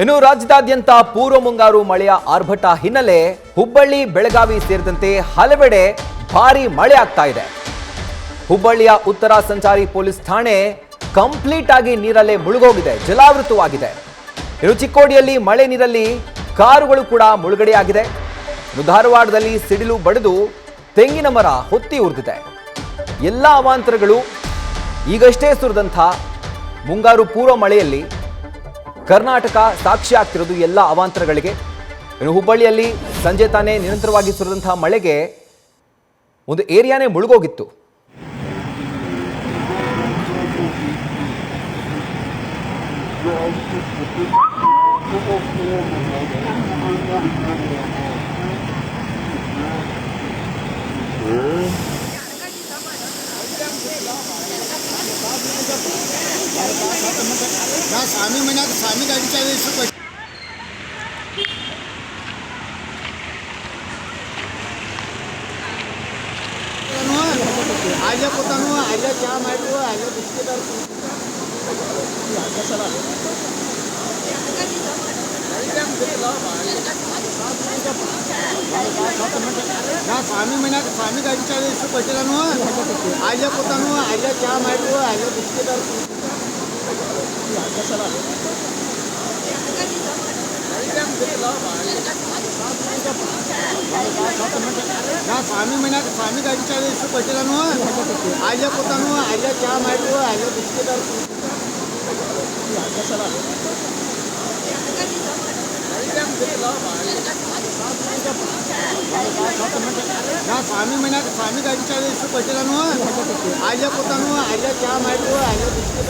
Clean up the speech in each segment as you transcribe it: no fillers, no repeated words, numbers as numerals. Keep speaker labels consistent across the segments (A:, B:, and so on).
A: ಇನ್ನು ರಾಜ್ಯದಾದ್ಯಂತ ಪೂರ್ವ ಮುಂಗಾರು ಮಳೆಯ ಆರ್ಭಟ ಹಿನ್ನೆಲೆ ಹುಬ್ಬಳ್ಳಿ ಬೆಳಗಾವಿ ಸೇರಿದಂತೆ ಹಲವೆಡೆ ಭಾರೀ ಮಳೆ ಆಗ್ತಾ ಇದೆ. ಹುಬ್ಬಳ್ಳಿಯ ಉತ್ತರ ಸಂಚಾರಿ ಪೊಲೀಸ್ ಠಾಣೆ ಕಂಪ್ಲೀಟ್ ಆಗಿ ನೀರಲ್ಲೇ ಮುಳುಗೋಗಿದೆ, ಜಲಾವೃತವಾಗಿದೆ. ಇನ್ನು ಚಿಕ್ಕೋಡಿಯಲ್ಲಿ ಮಳೆ ನೀರಲ್ಲಿ ಕಾರುಗಳು ಕೂಡ ಮುಳುಗಡೆಯಾಗಿದೆ. ಧಾರವಾಡದಲ್ಲಿ ಸಿಡಿಲು ಬಡಿದು ತೆಂಗಿನ ಮರ ಹೊತ್ತಿ ಉರಿದಿದೆ. ಎಲ್ಲ ಅವಾಂತರಗಳು ಈಗಷ್ಟೇ ಸುರಿದಂಥ ಮುಂಗಾರು ಪೂರ್ವ ಮಳೆಯಲ್ಲಿ ಕರ್ನಾಟಕ ಸಾಕ್ಷಿ ಆಗ್ತಿರೋದು ಎಲ್ಲ ಅವಾಂತರಗಳಿಗೆ. ಇನ್ನು ಹುಬ್ಬಳ್ಳಿಯಲ್ಲಿ ಸಂಜೆ ತಾನೇ ನಿರಂತರವಾಗಿ ಸುರಿದಂತಹ ಮಳೆಗೆ ಒಂದು ಏರಿಯಾನೇ ಮುಳುಗೋಗಿತ್ತು.
B: स्वामी महिन्यात स्वामी गाडीच्या वेळेस आल्या पोतानो आल्या चहा मांडू आल्या बिस्किट स्वामी महिन्यात स्वामी गाडीच्या वेळेस पटेलानो आल्या पोतानो आल्या चहा मांडू आल्या बिस्किट स्वामी महिन्यात स्वामी गाडीच्या वेळेस पटेलानो आल्या पोतानो आल्या चहा मांडू आल्या बिस्किट स्वामी महिन्यात स्वामी गाडीच्या वेळेस पटेलानो आल्या पोतानो आल्या चहा मांडू आल्या बिस्किट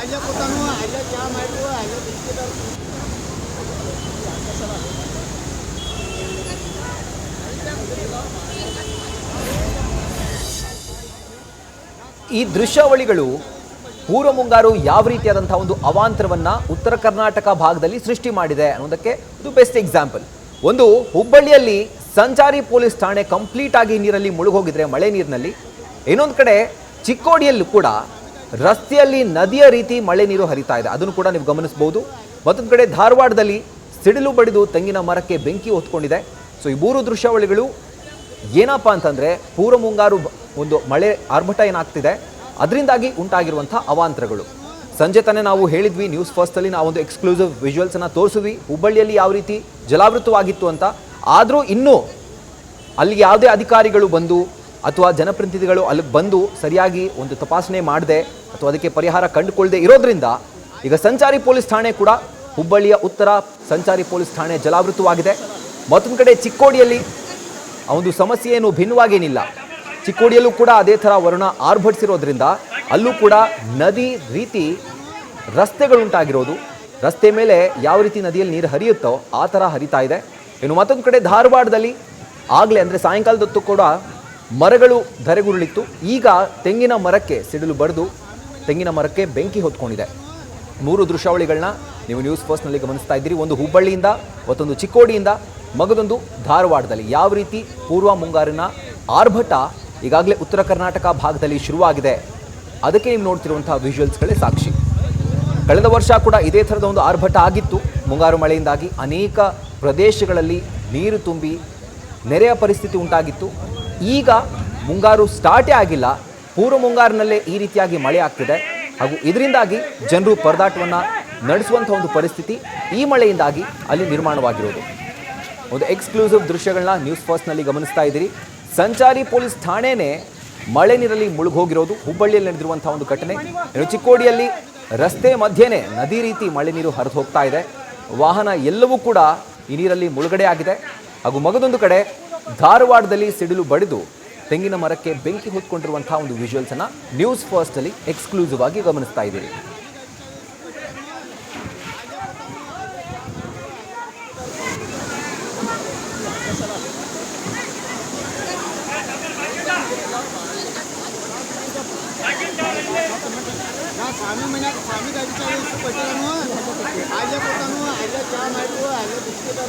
B: आल्या पोतानो आल्या चहा मांडू आल्या बिस्किट
A: ಈ ದೃಶ್ಯಾವಳಿಗಳು ಪೂರ್ವ ಮುಂಗಾರು ಯಾವ ರೀತಿಯಾದಂತಹ ಒಂದು ಅವಾಂತರವನ್ನ ಉತ್ತರ ಕರ್ನಾಟಕ ಭಾಗದಲ್ಲಿ ಸೃಷ್ಟಿ ಮಾಡಿದೆ ಅನ್ನೋದಕ್ಕೆ ಇದು ಬೆಸ್ಟ್ ಎಕ್ಸಾಂಪಲ್. ಒಂದು ಹುಬ್ಬಳ್ಳಿಯಲ್ಲಿ ಸಂಚಾರಿ ಪೊಲೀಸ್ ಠಾಣೆ ಕಂಪ್ಲೀಟ್ ಆಗಿ ನೀರಲ್ಲಿ ಮುಳುಗೋಗಿದ್ರೆ ಮಳೆ ನೀರಿನಲ್ಲಿ, ಇನ್ನೊಂದು ಕಡೆ ಚಿಕ್ಕೋಡಿಯಲ್ಲೂ ಕೂಡ ರಸ್ತೆಯಲ್ಲಿ ನದಿಯ ರೀತಿ ಮಳೆ ನೀರು ಹರಿತಾ ಇದೆ, ಅದನ್ನು ಕೂಡ ನೀವು ಗಮನಿಸಬಹುದು. ಮತ್ತೊಂದು ಕಡೆ ಧಾರವಾಡದಲ್ಲಿ ಸಿಡಿಲು ಬಡಿದು ತೆಂಗಿನ ಮರಕ್ಕೆ ಬೆಂಕಿ ಹೊತ್ಕೊಂಡಿದೆ. ಸೊ ಈ ಮೂರು ದೃಶ್ಯಾವಳಿಗಳು ಏನಪ್ಪ ಅಂತಂದ್ರೆ ಪೂರ್ವ ಮುಂಗಾರು ಒಂದು ಮಳೆ ಆರ್ಭಟ ಏನಾಗ್ತಿದೆ ಅದರಿಂದಾಗಿ ಉಂಟಾಗಿರುವಂಥ ಅವಾಂತರಗಳು. ಸಂಜೆ ತಾನೇ ನಾವು ಹೇಳಿದ್ವಿ, ನ್ಯೂಸ್ ಫಸ್ಟಲ್ಲಿ ನಾವೊಂದು ಎಕ್ಸ್ಕ್ಲೂಸಿವ್ ವಿಜುವಲ್ಸನ್ನು ತೋರಿಸಿದ್ವಿ ಹುಬ್ಬಳ್ಳಿಯಲ್ಲಿ ಯಾವ ರೀತಿ ಜಲಾವೃತವಾಗಿತ್ತು ಅಂತ. ಆದರೂ ಇನ್ನೂ ಅಲ್ಲಿಗೆ ಯಾವುದೇ ಅಧಿಕಾರಿಗಳು ಬಂದು ಅಥವಾ ಜನಪ್ರತಿನಿಧಿಗಳು ಅಲ್ಲಿಗೆ ಬಂದು ಸರಿಯಾಗಿ ಒಂದು ತಪಾಸಣೆ ಮಾಡದೆ ಅಥವಾ ಅದಕ್ಕೆ ಪರಿಹಾರ ಕಂಡುಕೊಳ್ಳದೆ ಇರೋದ್ರಿಂದ ಈಗ ಸಂಚಾರಿ ಪೊಲೀಸ್ ಠಾಣೆ ಕೂಡ ಹುಬ್ಬಳ್ಳಿಯ ಉತ್ತರ ಸಂಚಾರಿ ಪೊಲೀಸ್ ಠಾಣೆ ಜಲಾವೃತವಾಗಿದೆ. ಮತ್ತೊಂದು ಕಡೆ ಚಿಕ್ಕೋಡಿಯಲ್ಲಿ ಆ ಒಂದು ಸಮಸ್ಯೆ ಏನು ಭಿನ್ನವಾಗೇನಿಲ್ಲ, ಚಿಕ್ಕೋಡಿಯಲ್ಲೂ ಕೂಡ ಅದೇ ಥರ ವರುಣ ಆರ್ಭಟಿಸಿರೋದ್ರಿಂದ ಅಲ್ಲೂ ಕೂಡ ನದಿ ರೀತಿ ರಸ್ತೆಗಳುಂಟಾಗಿರೋದು, ರಸ್ತೆ ಮೇಲೆ ಯಾವ ರೀತಿ ನದಿಯಲ್ಲಿ ನೀರು ಹರಿಯುತ್ತೋ ಆ ಥರ ಹರಿತಾ ಇದೆ. ಇನ್ನು ಮತ್ತೊಂದು ಕಡೆ ಧಾರವಾಡದಲ್ಲಿ ಆಗಲೇ ಅಂದರೆ ಸಾಯಂಕಾಲದೊತ್ತು ಕೂಡ ಮರಗಳು ಧರೆಗುರುಳಿತ್ತು. ಈಗ ತೆಂಗಿನ ಮರಕ್ಕೆ ಸಿಡಿಲು ಬಡಿದು ತೆಂಗಿನ ಮರಕ್ಕೆ ಬೆಂಕಿ ಹೊತ್ಕೊಂಡಿದೆ. ಮೂರು ದೃಶ್ಯಾವಳಿಗಳನ್ನ ನೀವು ನ್ಯೂಸ್ ಫಸ್ಟ್ನಲ್ಲಿ ಗಮನಿಸ್ತಾ ಇದ್ದೀರಿ. ಒಂದು ಹುಬ್ಬಳ್ಳಿಯಿಂದ, ಮತ್ತೊಂದು ಚಿಕ್ಕೋಡಿಯಿಂದ, ಮಗದೊಂದು ಧಾರವಾಡದಲ್ಲಿ ಯಾವ ರೀತಿ ಪೂರ್ವ ಮುಂಗಾರಿನ ಆರ್ಭಟ ಈಗಾಗಲೇ ಉತ್ತರ ಕರ್ನಾಟಕ ಭಾಗದಲ್ಲಿ ಶುರುವಾಗಿದೆ. ಅದಕ್ಕೆ ನೀವು ನೋಡ್ತಿರುವಂತಹ ವಿಜುವಲ್ಸ್ಗಳೇ ಸಾಕ್ಷಿ. ಕಳೆದ ವರ್ಷ ಕೂಡ ಇದೇ ಥರದ ಒಂದು ಆರ್ಭಟ ಆಗಿತ್ತು. ಮುಂಗಾರು ಮಳೆಯಿಂದಾಗಿ ಅನೇಕ ಪ್ರದೇಶಗಳಲ್ಲಿ ನೀರು ತುಂಬಿ ನೆರೆಯ ಪರಿಸ್ಥಿತಿ ಉಂಟಾಗಿತ್ತು. ಈಗ ಮುಂಗಾರು ಸ್ಟಾರ್ಟೇ ಆಗಿಲ್ಲ, ಪೂರ್ವ ಮುಂಗಾರಿನಲ್ಲೇ ಈ ರೀತಿಯಾಗಿ ಮಳೆ ಆಗ್ತಿದೆ ಹಾಗೂ ಇದರಿಂದಾಗಿ ಜನರು ಪರದಾಟವನ್ನು ನಡೆಸುವಂಥ ಒಂದು ಪರಿಸ್ಥಿತಿ ಈ ಮಳೆಯಿಂದಾಗಿ ಅಲ್ಲಿ ನಿರ್ಮಾಣವಾಗಿರೋದು. ಒಂದು ಎಕ್ಸ್ಕ್ಲೂಸಿವ್ ದೃಶ್ಯಗಳನ್ನ ನ್ಯೂಸ್ ಫಸ್ಟ್ನಲ್ಲಿ ಗಮನಿಸ್ತಾ ಇದ್ದೀರಿ. ಸಂಚಾರಿ ಪೊಲೀಸ್ ಠಾಣೆನೇ ಮಳೆ ನೀರಲ್ಲಿ ಮುಳುಗೋಗಿರೋದು ಹುಬ್ಬಳ್ಳಿಯಲ್ಲಿ ನಡೆದಿರುವಂಥ ಒಂದು ಘಟನೆ. ಇನ್ನು ಚಿಕ್ಕೋಡಿಯಲ್ಲಿ ರಸ್ತೆ ಮಧ್ಯೆನೇ ನದಿ ರೀತಿ ಮಳೆ ನೀರು ಹರಿದು ಹೋಗ್ತಾ ಇದೆ. ವಾಹನ ಎಲ್ಲವೂ ಕೂಡ ಈ ನೀರಲ್ಲಿ ಮುಳುಗಡೆ ಆಗಿದೆ. ಹಾಗೂ ಮಗದೊಂದು ಕಡೆ ಧಾರವಾಡದಲ್ಲಿ ಸಿಡಿಲು ಬಡಿದು ತೆಂಗಿನ ಮರಕ್ಕೆ ಬೆಂಕಿ ಹೊತ್ಕೊಂಡಿರುವಂತಹ ಒಂದು ವಿಜುವಲ್ಸ್ ಅನ್ನ ನ್ಯೂಸ್ ಫಸ್ಟ್ ಅಲ್ಲಿ ಎಕ್ಸ್ಕ್ಲೂಸಿವ್ ಆಗಿ ಗಮನಿಸ್ತಾ ಇದ್ದೀರಿ.
B: ಸ್ವಾಮಿ ಮನ್ಯಾಗ ಸ್ವಾಮಿ ಗಾಡಿ ಚಾಲು ಇಷ್ಟು ಕೊಟ್ಟಿದ್ದಾನು, ಅಲ್ಲೇ ಕೊಡ್ತಾನು, ಅಲ್ಲೇ ಚಾ ಮಾಡಿದ್ವು, ಅಲ್ಲೇ ಬಿಸ್ಕಿಟ್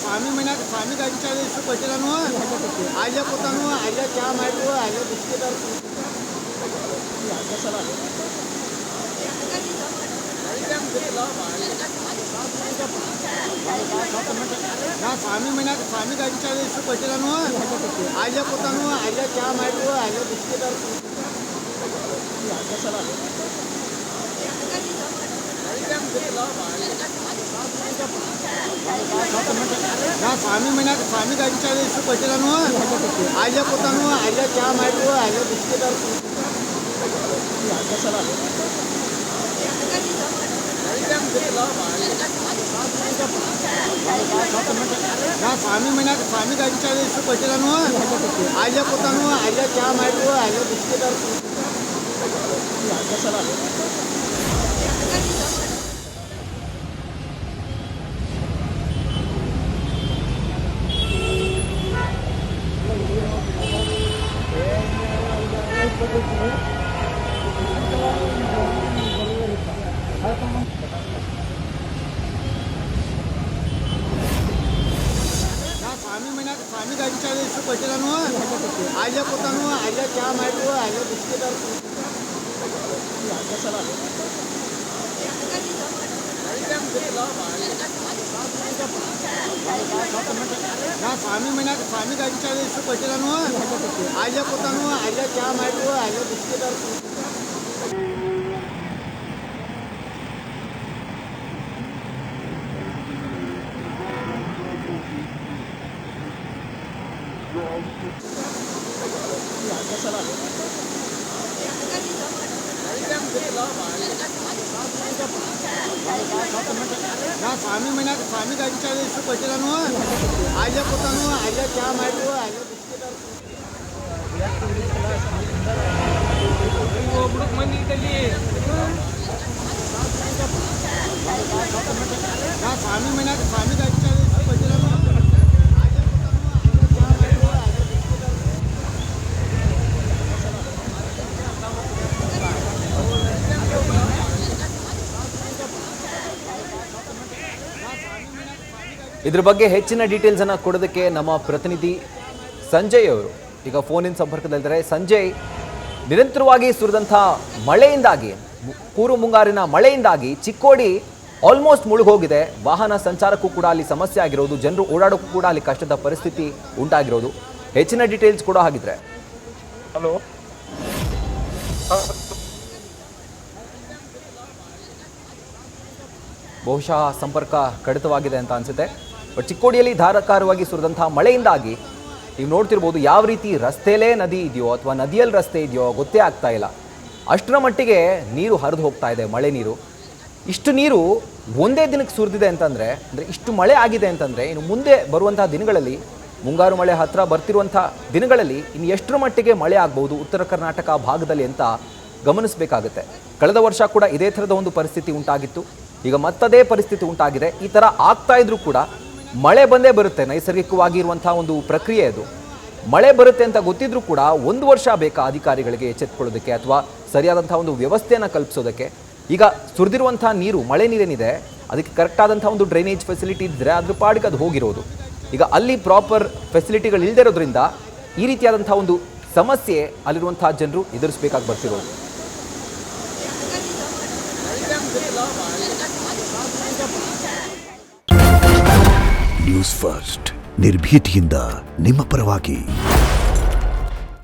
B: ಸ್ವಾಮಿ ಮನ್ಯಾಗ ಸ್ವಾಮಿ ಗಾಡಿ ಚಾಲು ಇಷ್ಟು ಕೊಟ್ಟಿದ್ದಾನು, ಅಲ್ಲೇ ಕೊಡ್ತಾನು, ಅಲ್ಲೇ ಚಾ ಮಾಡಿದ್ವು, ಅಲ್ಲೇ ಬಿಸ್ಕಿಟ್ ಸ್ವಾಮಿ ಮನ್ಯಾಗ ಸ್ವಾಮಿ ಗಾಡಿ ಚಾಲು ಇಷ್ಟು ಕೊಟ್ಟಿದ್ದಾನು, ಅಲ್ಲೇ ಕೊಡ್ತಾನು, ಅಲ್ಲೇ ಚಾ ಮಾಡಿದ್ವು, ಅಲ್ಲೇ ಬಿಸ್ಕಿಟ್ ಸ್ವಾಮಿ ಮನ್ಯಾಗ ಸ್ವಾಮಿ ಗಾಡಿ ಚಾಲು ಇಷ್ಟು ಕೊಟ್ಟಿದ್ದಾನು, ಅಲ್ಲೇ ಕೊಡ್ತಾನು, ಅಲ್ಲೇ ಚಾ ಮಾಡಿದ್ವು, ಅಲ್ಲೇ ಬಿಸ್ಕಿಟ್ ಸ್ವಾಮಿ ಮನ್ಯಾಗ ಸ್ವಾಮಿ ಗಾಡಿ ಚಾಲು ಇಷ್ಟು ಕೊಟ್ಟಿದ್ದಾನು, ಅಲ್ಲೇ ಕೊಡ್ತಾನು, ಅಲ್ಲೇ ಚಾ ಮಾಡಿದ್ವು, ಅಲ್ಲೇ ಬಿಸ್ಕಿಟ್ ಸ್ವಾಮಿ ಮನ್ಯಾಗ ಸ್ವಾಮಿ ಗಾಡಿ ಚಾಲು ಇಷ್ಟು ಕೊಟ್ಟಿದ್ದಾನು, ಅಲ್ಲೇ ಕೊಡ್ತಾನು, ಅಲ್ಲೇ ಚಾ ಮಾಡಿದ್ವು, ಅಲ್ಲೇ ಬಿಸ್ಕಿಟ್ ಸ್ವಾಮಿ ಮನ್ಯಾಗ ಸ್ವಾಮಿ ಗಾಡಿ ಚಾಲು ಇಷ್ಟು ಕೊಟ್ಟಿದ್ದಾನು, ಅಲ್ಲೇ ಕೊಡ್ತಾನು, ಅಲ್ಲೇ ಚಾ ಮಾಡಿದ್ವು, ಅಲ್ಲೇ ಬಿಸ್ಕಿಟ್ ಸ್ವಾಮಿ ಮನ್ಯಾಗ ಸ್ವಾಮಿ ಗಾಡಿ ಚಾಲು ಇಷ್ಟು ಕೊಟ್ಟಿದ್ದಾನು, ಅಲ್ಲೇ ಕೊಡ್ತಾನು, ಅಲ್ಲೇ ಚಾ ಮಾಡಿದ್ವು, ಅಲ್ಲೇ ಬಿಸ್ಕಿಟ್ ಸ್ವಾಮಿ ಮನ್ಯಾಗ ಸ್ವಾಮಿ ಗಾಡಿ ಚಾಲು ಇಷ್ಟು ಕೊಟ್ಟಿದ್ದಾನು.
A: ಇದ್ರ ಬಗ್ಗೆ ಹೆಚ್ಚಿನ ಡೀಟೇಲ್ಸ್ ಅನ್ನ ಕೊಡೋದಕ್ಕೆ ನಮ್ಮ ಪ್ರತಿನಿಧಿ ಸಂಜಯ್ ಅವರು ಈಗ ಫೋನಿನ ಸಂಪರ್ಕದಲ್ಲಿದ್ದಾರೆ. ಸಂಜಯ್, ನಿರಂತರವಾಗಿ ಸುರಿದಂಥ ಮಳೆಯಿಂದಾಗಿ, ಪೂರ್ವ ಮುಂಗಾರಿನ ಮಳೆಯಿಂದಾಗಿ ಚಿಕ್ಕೋಡಿ ಆಲ್ಮೋಸ್ಟ್ ಮುಳುಗೋಗಿದೆ. ವಾಹನ ಸಂಚಾರಕ್ಕೂ ಕೂಡ ಅಲ್ಲಿ ಸಮಸ್ಯೆ ಆಗಿರೋದು, ಜನರು ಓಡಾಡೋಕ್ಕೂ ಕೂಡ ಅಲ್ಲಿ ಕಷ್ಟದ ಪರಿಸ್ಥಿತಿ ಉಂಟಾಗಿರೋದು. ಹೆಚ್ಚಿನ ಡೀಟೇಲ್ಸ್ ಕೊಡೋ ಹಾಗಿದ್ರೆ.
C: ಹಲೋ,
A: ಬಹುಶಃ ಸಂಪರ್ಕ ಕಡಿತವಾಗಿದೆ ಅಂತ ಅನಿಸುತ್ತೆ. ಬಟ್ ಚಿಕ್ಕೋಡಿಯಲ್ಲಿ ಧಾರಾಕಾರವಾಗಿ ಸುರಿದಂತಹ ಮಳೆಯಿಂದಾಗಿ ನೀವು ನೋಡ್ತಿರ್ಬೋದು ಯಾವ ರೀತಿ ರಸ್ತೆಲೇ ನದಿ ಇದೆಯೋ ಅಥವಾ ನದಿಯಲ್ಲಿ ರಸ್ತೆ ಇದೆಯೋ ಗೊತ್ತೇ ಆಗ್ತಾ ಇಲ್ಲ. ಅಷ್ಟರ ಮಟ್ಟಿಗೆ ನೀರು ಹರಿದು ಹೋಗ್ತಾ ಇದೆ, ಮಳೆ ನೀರು. ಇಷ್ಟು ನೀರು ಒಂದೇ ದಿನಕ್ಕೆ ಸುರಿದಿದೆ ಅಂತಂದರೆ, ಅಂದರೆ ಇಷ್ಟು ಮಳೆ ಆಗಿದೆ ಅಂತಂದರೆ, ಇನ್ನು ಮುಂದೆ ಬರುವಂತಹ ದಿನಗಳಲ್ಲಿ, ಮುಂಗಾರು ಮಳೆ ಹತ್ತಿರ ಬರ್ತಿರುವಂಥ ದಿನಗಳಲ್ಲಿ ಇನ್ನು ಎಷ್ಟರ ಮಟ್ಟಿಗೆ ಮಳೆ ಆಗ್ಬೋದು ಉತ್ತರ ಕರ್ನಾಟಕ ಭಾಗದಲ್ಲಿ ಅಂತ ಗಮನಿಸಬೇಕಾಗುತ್ತೆ. ಕಳೆದ ವರ್ಷ ಕೂಡ ಇದೇ ಥರದ ಒಂದು ಪರಿಸ್ಥಿತಿ ಉಂಟಾಗಿತ್ತು. ಈಗ ಮತ್ತದೇ ಪರಿಸ್ಥಿತಿ ಉಂಟಾಗಿದೆ. ಈ ಥರ ಆಗ್ತಾ ಇದ್ರೂ ಕೂಡ ಮಳೆ ಬಂದೇ ಬರುತ್ತೆ, ನೈಸರ್ಗಿಕವಾಗಿ ಇರುವಂತಹ ಒಂದು ಪ್ರಕ್ರಿಯೆ ಅದು. ಮಳೆ ಬರುತ್ತೆ ಅಂತ ಗೊತ್ತಿದ್ರೂ ಕೂಡ 1 ವರ್ಷ ಬೇಕಾ ಅಧಿಕಾರಿಗಳಿಗೆ ಎಚ್ಚೆತ್ತುಕೊಳ್ಳೋದಕ್ಕೆ ಅಥವಾ ಸರಿಯಾದಂತಹ ಒಂದು ವ್ಯವಸ್ಥೆಯನ್ನು ಕಲ್ಪಿಸೋದಕ್ಕೆ? ಈಗ ಸುರಿದಿರುವಂತಹ ನೀರು, ಮಳೆ ನೀರೇನಿದೆ, ಅದಕ್ಕೆ ಕರೆಕ್ಟ್ ಆದಂತಹ ಒಂದು ಡ್ರೈನೇಜ್ ಫೆಸಿಲಿಟಿ ಇದ್ದರೆ ಅದ್ರ ಪಾಡಿಗೆ ಅದು ಹೋಗಿರೋದು. ಈಗ ಅಲ್ಲಿ ಪ್ರಾಪರ್ ಫೆಸಿಲಿಟಿಗಳು ಇಲ್ಲದೆ ಇರೋದ್ರಿಂದ ಈ ರೀತಿಯಾದಂತಹ ಒಂದು ಸಮಸ್ಯೆ ಅಲ್ಲಿರುವಂತಹ ಜನರು ಎದುರಿಸಬೇಕಾಗಿ ಬರ್ತಿರೋದು.
C: ನ್ಯೂಸ್ ಫಸ್ಟ್ ನಿರ್ಭೀತಿಯಿಂದ ನಿಮ್ಮ ಪರವಾಗಿ.